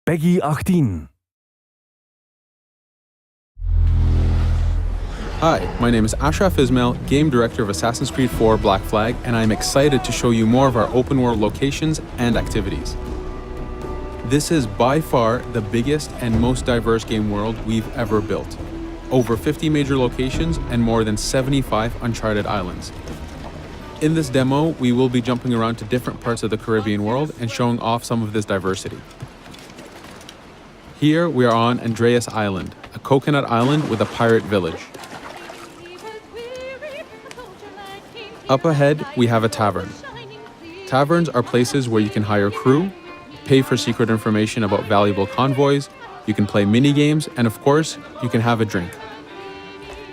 Peggy 18. Hi, my name is Ashraf Ismail, Game Director of Assassin's Creed 4 Black Flag, and I'm excited to show you more of our open world locations and activities. This is by far the biggest and most diverse game world we've ever built. Over 50 major locations and more than 75 uncharted islands. In this demo, we will be jumping around to different parts of the Caribbean world and showing off some of this diversity. Here we are on Andreas Island, a coconut island with a pirate village. Up ahead, we have a tavern. Taverns are places where you can hire crew, pay for secret information about valuable convoys, you can play mini games, and of course, you can have a drink.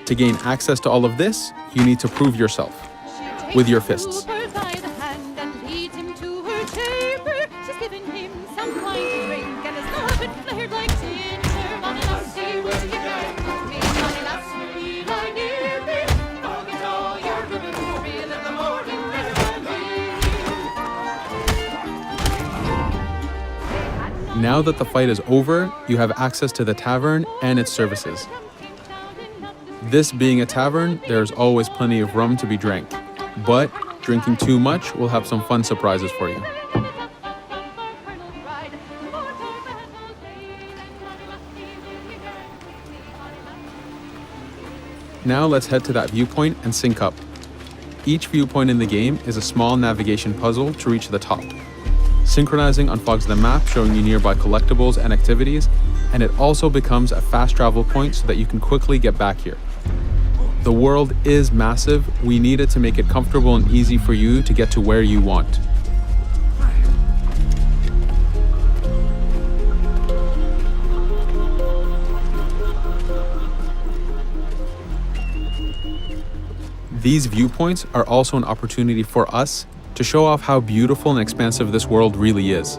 To gain access to all of this, you need to prove yourself with your fists. Now that the fight is over, you have access to the tavern and its services. This being a tavern, there's always plenty of rum to be drank, but drinking too much will have some fun surprises for you. Now let's head to that viewpoint and sync up. Each viewpoint in the game is a small navigation puzzle to reach the top. Synchronizing unfogs the map, showing you nearby collectibles and activities, and it also becomes a fast travel point so that you can quickly get back here. The world is massive. We need it to make it comfortable and easy for you to get to where you want. These viewpoints are also an opportunity for us to show off how beautiful and expansive this world really is.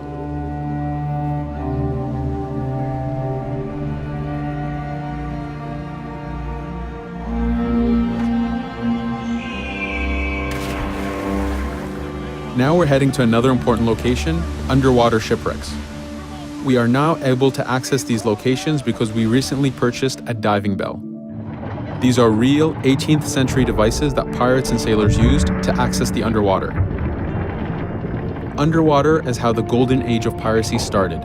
Now we're heading to another important location, underwater shipwrecks. We are now able to access these locations because we recently purchased a diving bell. These are real 18th century devices that pirates and sailors used to access the underwater. Underwater is how the golden age of piracy started.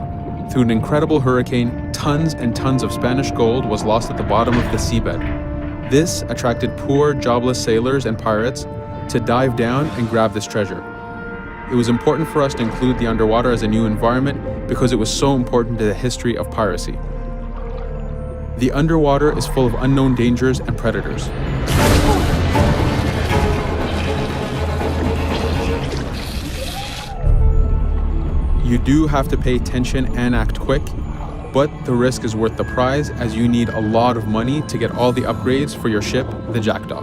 Through an incredible hurricane, tons and tons of Spanish gold was lost at the bottom of the seabed. This attracted poor, jobless sailors and pirates to dive down and grab this treasure. It was important for us to include the underwater as a new environment because it was so important to the history of piracy. The underwater is full of unknown dangers and predators. You do have to pay attention and act quick, but the risk is worth the prize as you need a lot of money to get all the upgrades for your ship, the Jackdaw.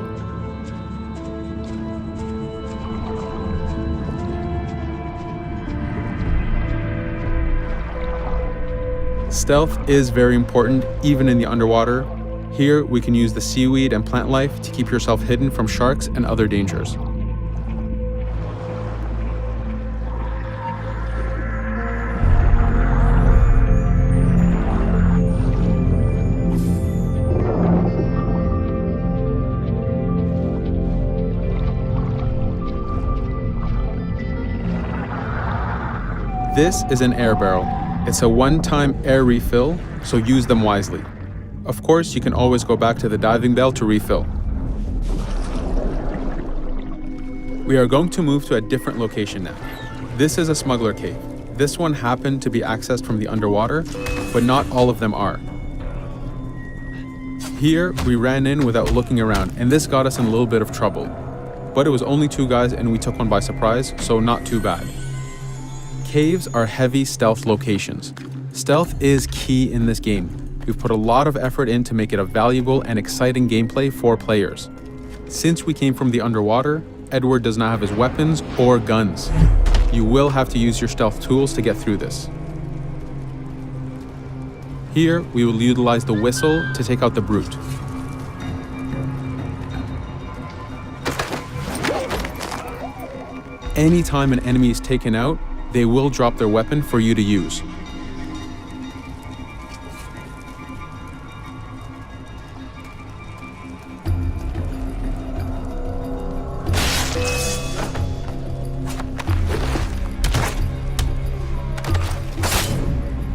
Stealth is very important, even in the underwater. Here, we can use the seaweed and plant life to keep yourself hidden from sharks and other dangers. This is an air barrel. It's a one-time air refill, so use them wisely. Of course, you can always go back to the diving bell to refill. We are going to move to a different location now. This is a smuggler cave. This one happened to be accessed from the underwater, but not all of them are. Here, we ran in without looking around, and this got us in a little bit of trouble. But it was only 2 guys and we took one by surprise, so not too bad. Caves are heavy stealth locations. Stealth is key in this game. We've put a lot of effort in to make it a valuable and exciting gameplay for players. Since we came from the underwater, Edward does not have his weapons or guns. You will have to use your stealth tools to get through this. Here, we will utilize the whistle to take out the brute. Anytime an enemy is taken out, they will drop their weapon for you to use.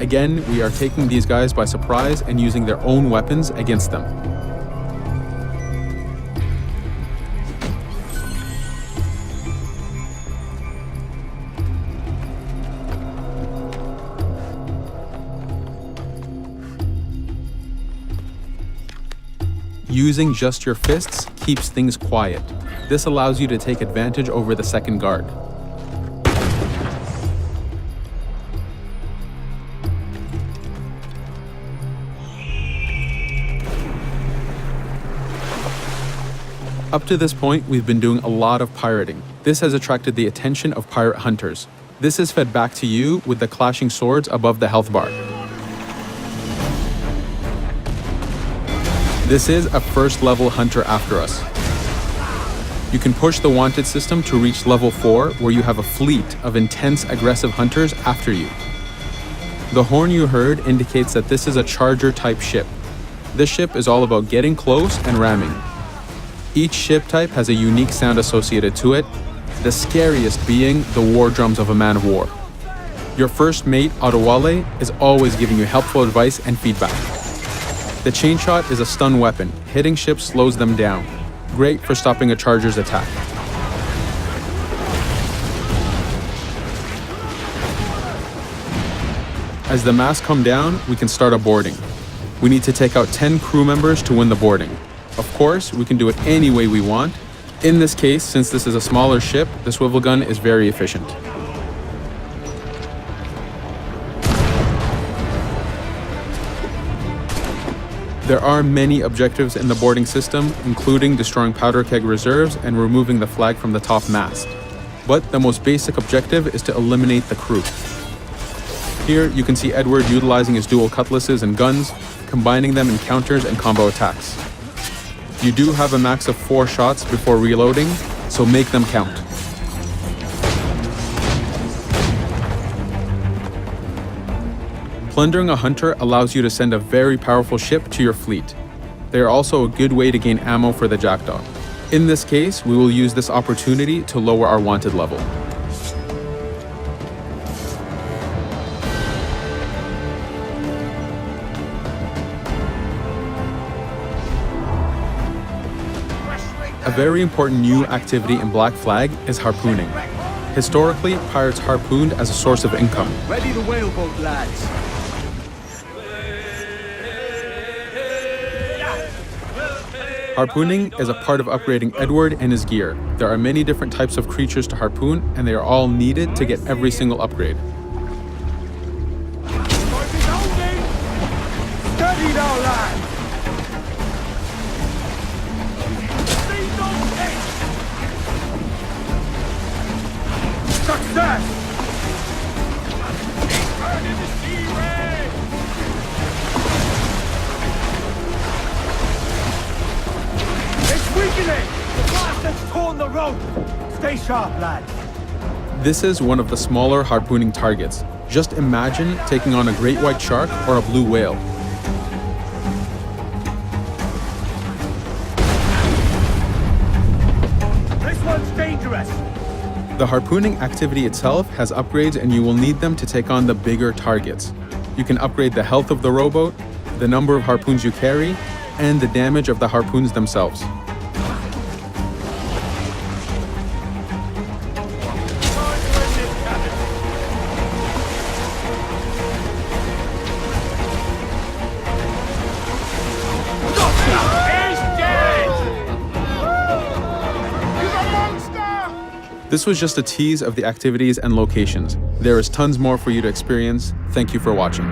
Again, we are taking these guys by surprise and using their own weapons against them. Using just your fists keeps things quiet. This allows you to take advantage over the second guard. Up to this point, we've been doing a lot of pirating. This has attracted the attention of pirate hunters. This is fed back to you with the clashing swords above the health bar. This is a first level hunter after us. You can push the wanted system to reach level 4, where you have a fleet of intense aggressive hunters after you. The horn you heard indicates that this is a charger type ship. This ship is all about getting close and ramming. Each ship type has a unique sound associated to it, the scariest being the war drums of a man of war. Your first mate, Adewale, is always giving you helpful advice and feedback. The chain shot is a stun weapon. Hitting ships slows them down. Great for stopping a charger's attack. As the masts come down, we can start a boarding. We need to take out 10 crew members to win the boarding. Of course, we can do it any way we want. In this case, since this is a smaller ship, the swivel gun is very efficient. There are many objectives in the boarding system, including destroying powder keg reserves and removing the flag from the top mast. But the most basic objective is to eliminate the crew. Here, you can see Edward utilizing his dual cutlasses and guns, combining them in counters and combo attacks. You do have a max of 4 shots before reloading, so make them count. Plundering a hunter allows you to send a very powerful ship to your fleet. They are also a good way to gain ammo for the jackdaw. In this case, we will use this opportunity to lower our wanted level. A very important new activity in Black Flag is harpooning. Historically, pirates harpooned as a source of income. Ready the whaleboat, lads. Harpooning is a part of upgrading Edward and his gear. There are many different types of creatures to harpoon, and they are all needed to get every single upgrade. Steady now, lads. Success! It's weakening! The blast has torn the rope! Stay sharp, lads. This is one of the smaller harpooning targets. Just imagine taking on a great white shark or a blue whale. This one's dangerous! The harpooning activity itself has upgrades, and you will need them to take on the bigger targets. You can upgrade the health of the rowboat, the number of harpoons you carry, and the damage of the harpoons themselves. This was just a tease of the activities and locations. There is tons more for you to experience. Thank you for watching.